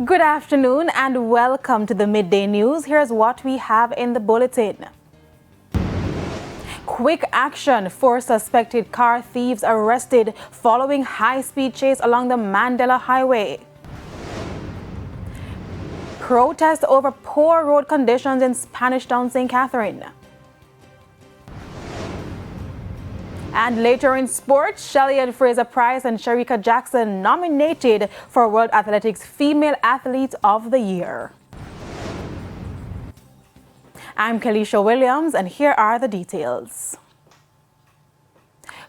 Good afternoon and welcome to the Midday News. Here's what we have in the bulletin. Quick action. 4 suspected car thieves arrested following high-speed chase along the Mandela Highway. Protest over poor road conditions in Spanish Town, St. Catherine. And later in sports, Shelly Fraser-Price and Sharika Jackson nominated for World Athletics Female Athlete of the Year. I'm Kalisha Williams, and here are the details.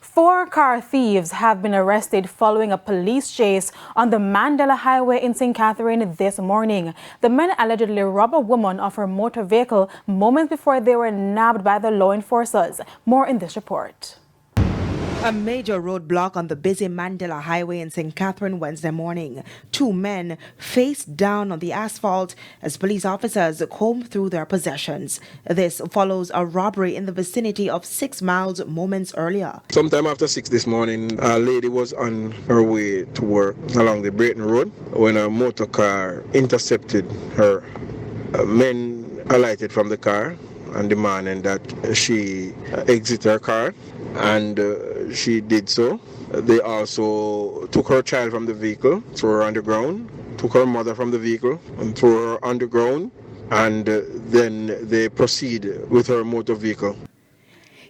4 car thieves have been arrested following a police chase on the Mandela Highway in St. Catherine this morning. The men allegedly robbed a woman of her motor vehicle moments before they were nabbed by the law enforcers. More in this report. A major roadblock on the busy Mandela Highway in St. Catherine Wednesday morning. 2 men face down on the asphalt as police officers comb through their possessions. This follows a robbery in the vicinity of 6 miles moments earlier. Sometime after 6 this morning, a lady was on her way to work along the Brayton Road when a motor car intercepted her. Men alighted from the car and demanded that she exit her car, and she did so. They also took her child from the vehicle, threw her on the ground, took her mother from the vehicle and threw her on the ground, and then they proceed with her motor vehicle.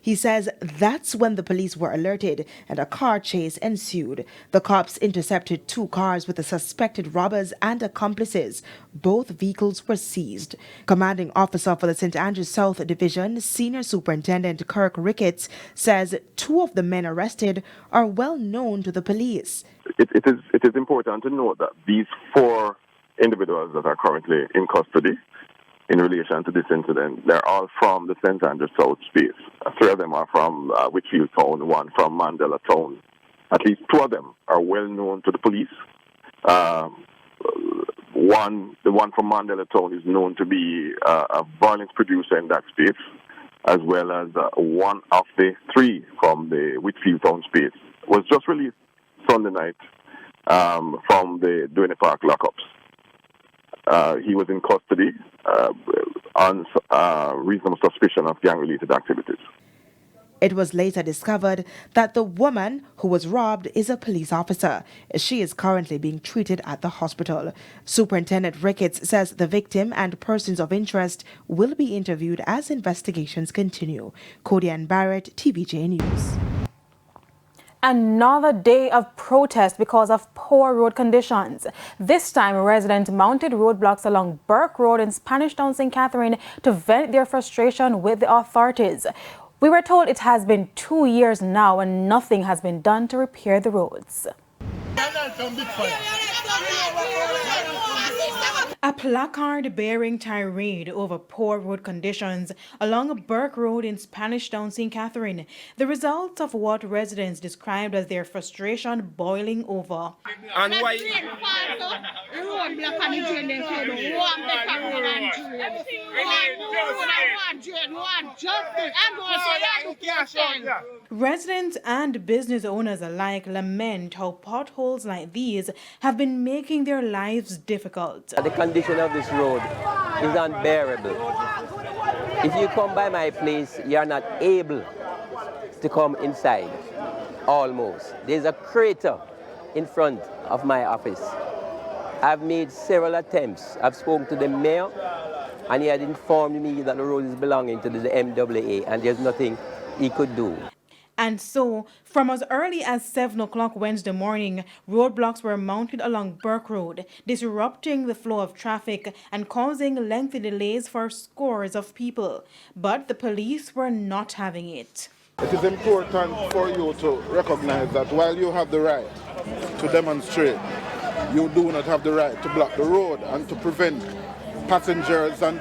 He says that's when the police were alerted and a car chase ensued. The cops intercepted 2 cars with the suspected robbers and accomplices. Both vehicles were seized. Commanding officer for the St. Andrews South Division, Senior Superintendent Kirk Ricketts, says 2 of the men arrested are well known to the police. It is important to note that these 4 individuals that are currently in custody in relation to this incident, they're all from the St. Andrews South space. 3 of them are from Whitfield Town, 1 from Mandela Town. At least 2 of them are well known to the police. The one from Mandela Town is known to be a violence producer in that space, as well as one of the 3 from the Whitfield Town space was just released Sunday night from the Duane Park lockups. He was in custody on reasonable suspicion of gang-related activities. It was later discovered that the woman who was robbed is a police officer. She is currently being treated at the hospital. Superintendent Ricketts says the victim and persons of interest will be interviewed as investigations continue. Cody Ann Barrett, TVJ News. Another day of protest because of poor road conditions. This time, residents mounted roadblocks along Burke Road in Spanish Town, St. Catherine to vent their frustration with the authorities. We were told it has been 2 years now and nothing has been done to repair the roads. A placard bearing tirade over poor road conditions along Burke Road in Spanish Town, St. Catherine. The result of what residents described as their frustration boiling over. And why? Residents and business owners alike lament how potholes like these have been making their lives difficult. The condition of this road is unbearable. If you come by my place, you're not able to come inside, almost. There's a crater in front of my office. I've made several attempts. I've spoken to the mayor, and he had informed me that the road is belonging to the MWA, and there's nothing he could do. And so, from as early as 7 o'clock Wednesday morning, roadblocks were mounted along Burke Road, disrupting the flow of traffic and causing lengthy delays for scores of people. But the police were not having it. It is important for you to recognize that while you have the right to demonstrate, you do not have the right to block the road and to prevent passengers and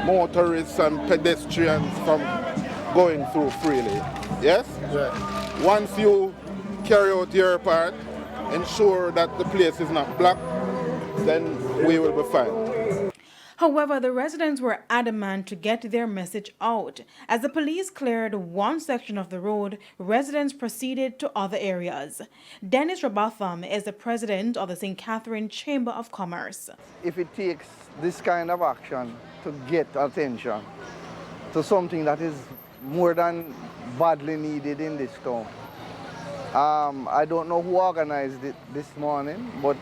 motorists and pedestrians from going through freely. Yes? Right. Once you carry out your part, ensure that the place is not blocked, then we will be fine. However, the residents were adamant to get their message out. As the police cleared one section of the road, residents proceeded to other areas. Dennis Robotham is the president of the St. Catherine Chamber of Commerce. If it takes this kind of action to get attention to something that is more than badly needed in this town, I don't know who organized it this morning, but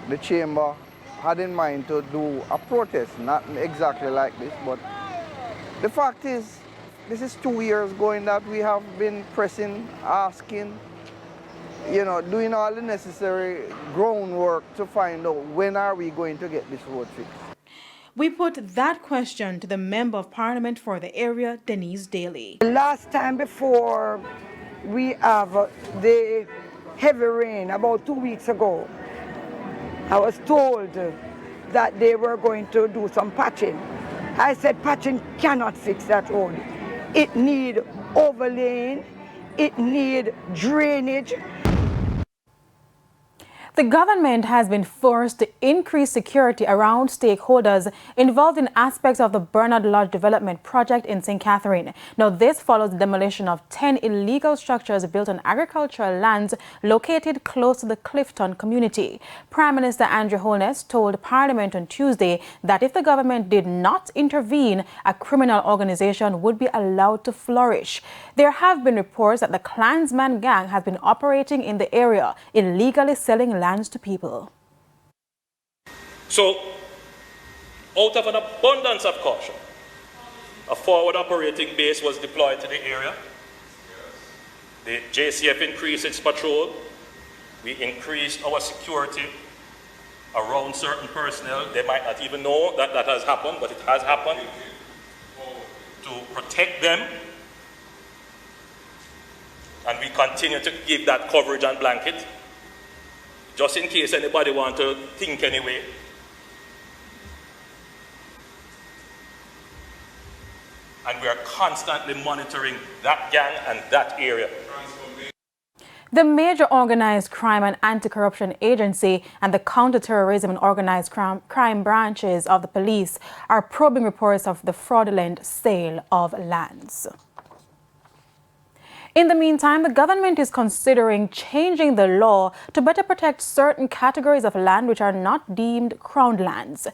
the chamber had in mind to do a protest, not exactly like this, but the fact is, this is 2 years going that we have been pressing, asking, doing all the necessary groundwork to find out when are we going to get this road fixed. We put that question to the Member of Parliament for the area, Denise Daly. Last time before we have the heavy rain, about 2 weeks ago, I was told that they were going to do some patching. I said patching cannot fix that road. It need overlaying, it need drainage. The government has been forced to increase security around stakeholders involved in aspects of the Bernard Lodge development project in St. Catherine. Now, this follows the demolition of 10 illegal structures built on agricultural lands located close to the Clifton community. Prime Minister Andrew Holness told Parliament on Tuesday that if the government did not intervene, a criminal organization would be allowed to flourish. There have been reports that the Klansman gang has been operating in the area, illegally selling land to people. So, out of an abundance of caution, a forward operating base was deployed to the area. The JCF increased its patrol. We increased our security around certain personnel. They might not even know that that has happened, but it has happened, to protect them. And we continue to give that coverage and blanket, just in case anybody want to think anyway. And we are constantly monitoring that gang and that area. The major organized crime and anti-corruption agency and the counter-terrorism and organized crime branches of the police are probing reports of the fraudulent sale of lands. In the meantime, the government is considering changing the law to better protect certain categories of land which are not deemed crown lands.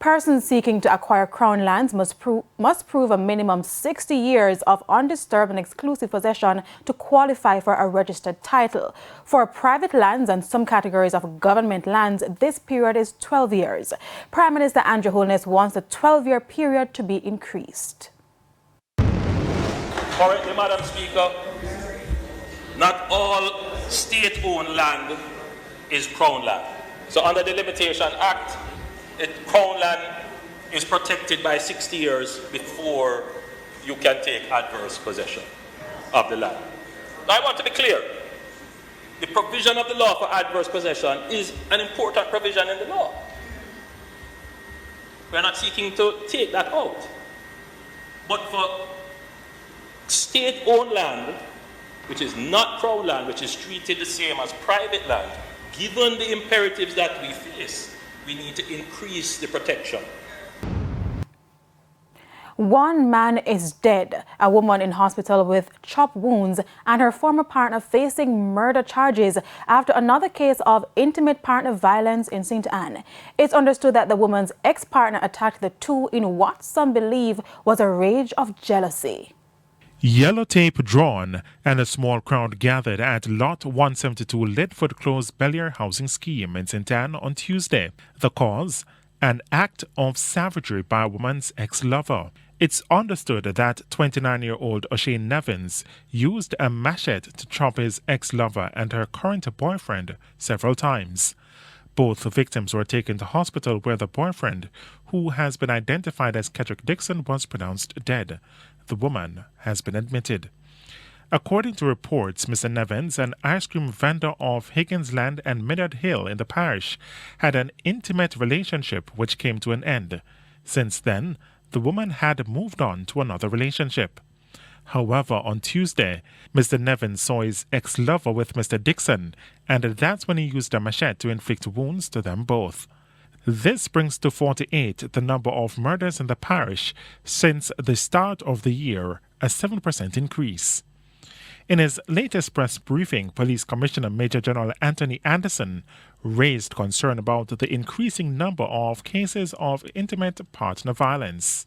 Persons seeking to acquire crown lands must prove a minimum 60 years of undisturbed and exclusive possession to qualify for a registered title. For private lands and some categories of government lands, this period is 12 years. Prime Minister Andrew Holness wants the 12-year period to be increased. Currently, Madam Speaker, not all state-owned land is crown land. So under the Limitation Act, crown land is protected by 60 years before you can take adverse possession of the land. Now, I want to be clear. The provision of the law for adverse possession is an important provision in the law. We're not seeking to take that out. But for state-owned land, which is not crown land, which is treated the same as private land, given the imperatives that we face, we need to increase the protection. One man is dead, a woman in hospital with chop wounds, and her former partner facing murder charges after another case of intimate partner violence in St. Anne. It's understood that the woman's ex-partner attacked the two in what some believe was a rage of jealousy. Yellow tape drawn and a small crowd gathered at Lot 172 Lidford Close Bellier Housing Scheme in St. Anne on Tuesday. The cause? An act of savagery by a woman's ex-lover. It's understood that 29-year-old O'Shane Nevins used a machete to chop his ex-lover and her current boyfriend several times. Both victims were taken to hospital where the boyfriend, who has been identified as Kedrick Dixon, was pronounced dead. The woman has been admitted. According to reports, Mr. Nevins, an ice cream vendor of Higgins Land and Minnard Hill in the parish, had an intimate relationship which came to an end. Since then, the woman had moved on to another relationship. However, on Tuesday, Mr. Nevins saw his ex-lover with Mr. Dixon, and that's when he used a machete to inflict wounds to them both. This brings to 48 the number of murders in the parish since the start of the year, a 7% increase. In his latest press briefing, Police Commissioner Major General Anthony Anderson raised concern about the increasing number of cases of intimate partner violence.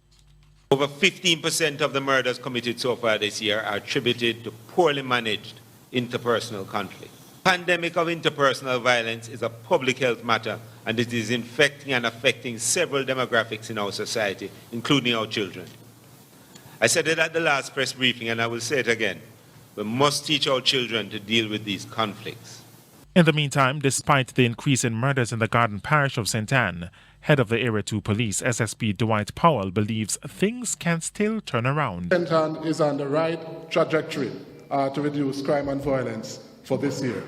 Over 15% of the murders committed so far this year are attributed to poorly managed interpersonal conflict. The pandemic of interpersonal violence is a public health matter, and it is infecting and affecting several demographics in our society, including our children. I said it at the last press briefing, and I will say it again. We must teach our children to deal with these conflicts. In the meantime, despite the increase in murders in the Garden Parish of St. Anne, head of the Area 2 Police, SSP Dwight Powell, believes things can still turn around. St. Anne is on the right trajectory to reduce crime and violence for this year.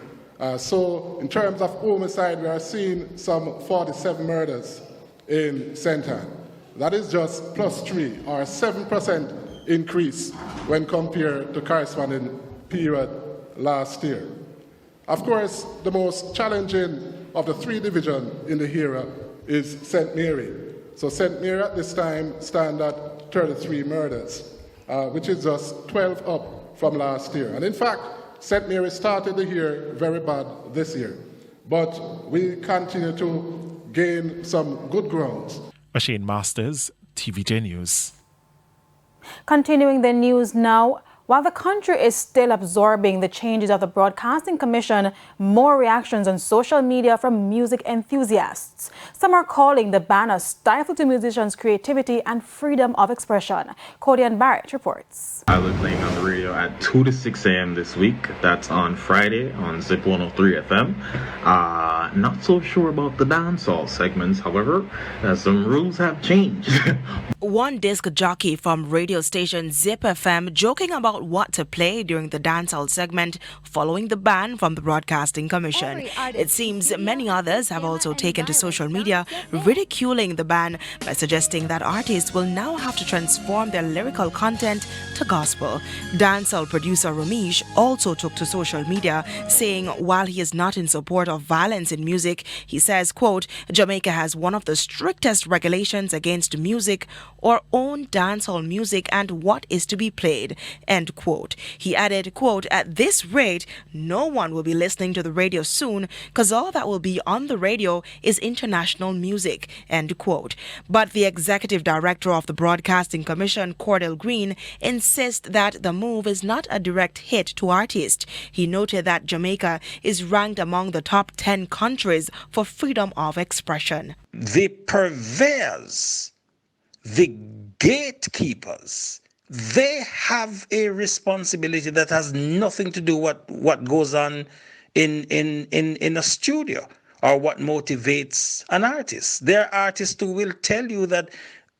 So in terms of homicide, we are seeing some 47 murders in St. Anne. That is just +3 or 7% increase when compared to corresponding period last year. Of course, the most challenging of the three divisions in the area is St. Mary. So St. Mary at this time stand at 33 murders, which is just 12 up from last year. And in fact, St. Mary started the year very bad this year, but we continue to gain some good grounds. Machine Masters, TVJ News. Continuing the news now, while the country is still absorbing the changes of the Broadcasting Commission, more reactions on social media from music enthusiasts. Some are calling the ban a stifle to musicians' creativity and freedom of expression. Cody and Barrett reports. I was playing on the radio at 2 to 6 a.m. this week. That's on Friday on Zip 103 FM. Not so sure about the dancehall segments, however, some rules have changed. One disc jockey from radio station Zip FM joking about what to play during the dancehall segment following the ban from the Broadcasting Commission. It seems many others have also taken to social media ridiculing the ban by suggesting that artists will now have to transform their lyrical content to gospel. Dancehall producer Ramesh also took to social media saying while he is not in support of violence in music, he says, quote, Jamaica has one of the strictest regulations against music or own dancehall music and what is to be played, end quote. He added, quote, at this rate, no one will be listening to the radio soon because all that will be on the radio is international music, end quote. But the executive director of the Broadcasting Commission, Cordell Green, insists that the move is not a direct hit to artists. He noted that Jamaica is ranked among the top 10 countries for freedom of expression. The purveyors, the gatekeepers, they have a responsibility that has nothing to do with what goes on in a studio or what motivates an artist. There are artists who will tell you that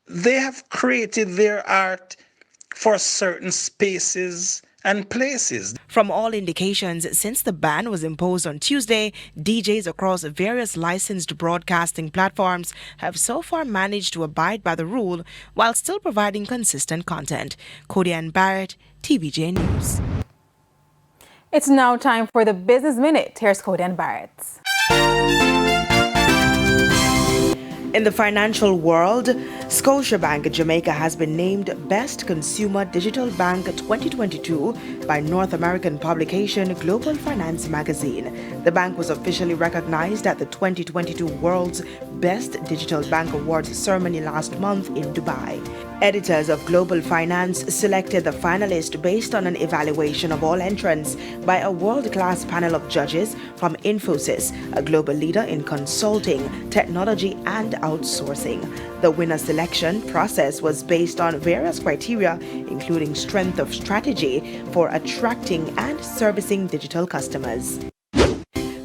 they have created their art for certain spaces and places. From all indications, since the ban was imposed on Tuesday, DJs across various licensed broadcasting platforms have so far managed to abide by the rule while still providing consistent content. Cody and Barrett, TVJ News. It's now time for the Business Minute. Here's Cody and Barrett. In the financial world, Scotiabank Jamaica has been named Best Consumer Digital Bank 2022 by North American publication Global Finance Magazine. The bank was officially recognized at the 2022 World's Best Digital Bank Awards ceremony last month in Dubai. Editors of Global Finance selected the finalist based on an evaluation of all entrants by a world-class panel of judges from Infosys, a global leader in consulting, technology, and outsourcing. The winner selection process was based on various criteria, including strength of strategy for attracting and servicing digital customers.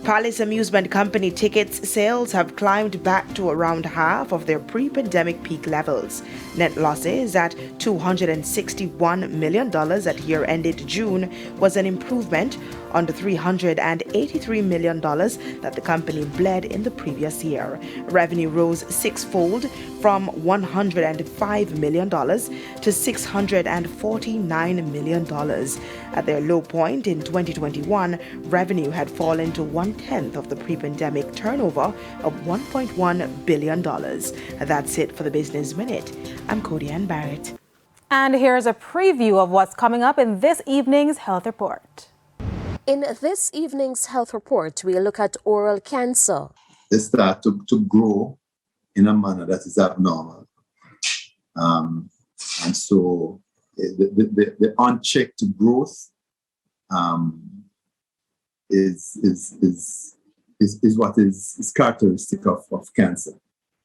Palace Amusement Company tickets sales have climbed back to around half of their pre-pandemic peak levels. Net losses at $261 million at year-ended June was an improvement on the $383 million that the company bled in the previous year. Revenue rose sixfold from $105 million to $649 million. At their low point in 2021, revenue had fallen to $1 1/10 of the pre-pandemic turnover of $1.1 billion. That's it for the Business Minute. I'm Cody Ann Barrett. And here's a preview of what's coming up in this evening's Health Report. In this evening's Health Report, we'll look at oral cancer. They start to grow in a manner that is abnormal. And so the unchecked growth is what is characteristic of cancer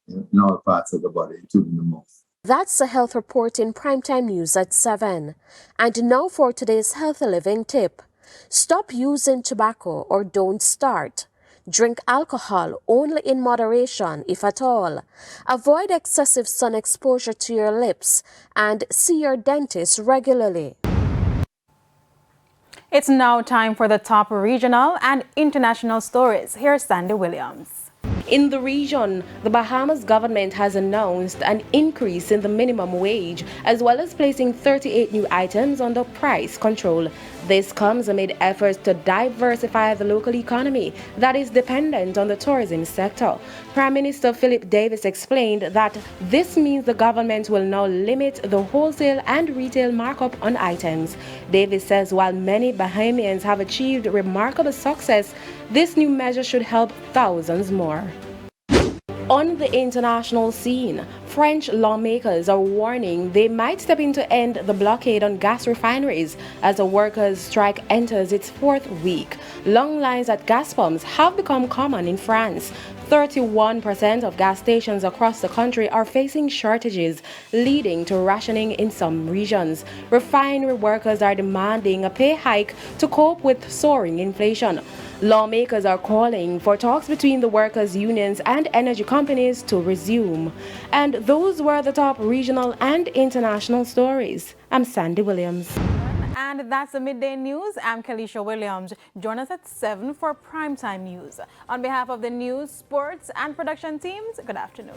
in all parts of the body, including the mouth. That's a Health Report in Primetime News at 7. And now for today's healthy living tip. Stop using tobacco or don't start. Drink alcohol only in moderation, if at all. Avoid excessive sun exposure to your lips and see your dentist regularly. It's now time for the top regional and international stories. Here's Sandy Williams. In the region, the Bahamas government has announced an increase in the minimum wage, as well as placing 38 new items under price control. This comes amid efforts to diversify the local economy that is dependent on the tourism sector. Prime Minister Philip Davis explained that this means the government will now limit the wholesale and retail markup on items. Davis says while many Bahamians have achieved remarkable success, this new measure should help thousands more. On the international scene, French lawmakers are warning they might step in to end the blockade on gas refineries as the workers' strike enters its fourth week. Long lines at gas pumps have become common in France. 31% of gas stations across the country are facing shortages, leading to rationing in some regions. Refinery workers are demanding a pay hike to cope with soaring inflation. Lawmakers are calling for talks between the workers' unions and energy companies to resume. And those were the top regional and international stories. I'm Sandy Williams. And that's the Midday News. I'm Kalisha Williams. Join us at 7 for Primetime News. On behalf of the news, sports, and production teams, good afternoon.